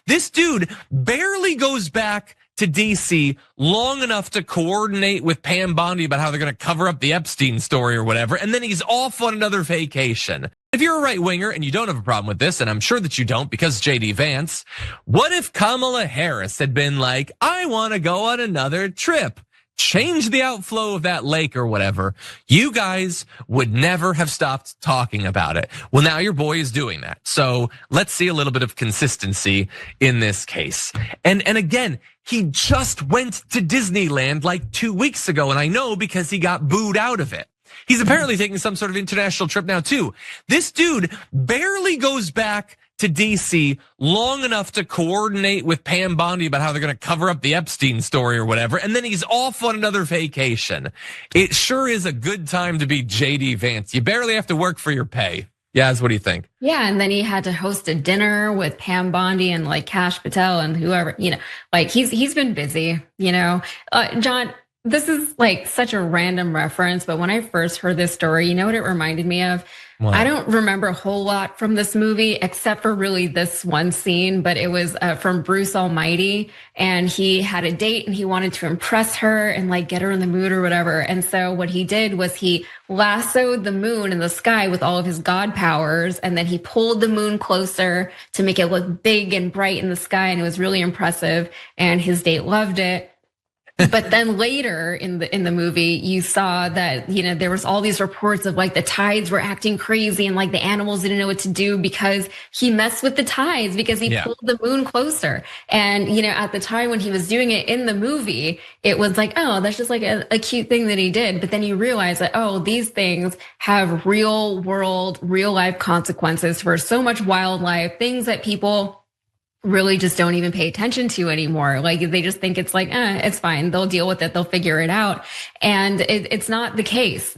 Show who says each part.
Speaker 1: This dude barely goes back to DC long enough to coordinate with Pam Bondi about how they're gonna cover up the Epstein story or whatever, and then he's off on another vacation. If you're a right winger and you don't have a problem with this, and I'm sure that you don't because JD Vance, what if Kamala Harris had been like, I wanna go on another trip, change the outflow of that lake or whatever? You guys would never have stopped talking about it. Well, now your boy is doing that. So let's see a little bit of consistency in this case. And again, he just went to Disneyland like 2 weeks ago, and I know because he got booed out of it. He's apparently taking some sort of international trip now too. This dude barely goes back to DC long enough to coordinate with Pam Bondi about how they're gonna cover up the Epstein story or whatever, and then he's off on another vacation. It sure is a good time to be JD Vance. You barely have to work for your pay. Yaz, what do you think?
Speaker 2: Yeah, and then he had to host a dinner with Pam Bondi and like Kash Patel and whoever, like he's been busy, John, this is like such a random reference, but when I first heard this story, you know what it reminded me of? What? I don't remember a whole lot from this movie except for really this one scene, but it was from Bruce Almighty, and he had a date and he wanted to impress her and like get her in the mood or whatever. And so what he did was he lassoed the moon in the sky with all of his god powers, and then he pulled the moon closer to make it look big and bright in the sky, and it was really impressive, and his date loved it. But then later in the movie, you saw that, there was all these reports of like the tides were acting crazy and like the animals didn't know what to do because he messed with the tides because he pulled the moon closer. And, at the time when he was doing it in the movie, it was like, oh, that's just like a cute thing that he did. But then you realize that, oh, these things have real world, real life consequences for so much wildlife, things that people really just don't even pay attention to anymore. Like they just think it's like, it's fine. They'll deal with it. They'll figure it out. And it's not the case.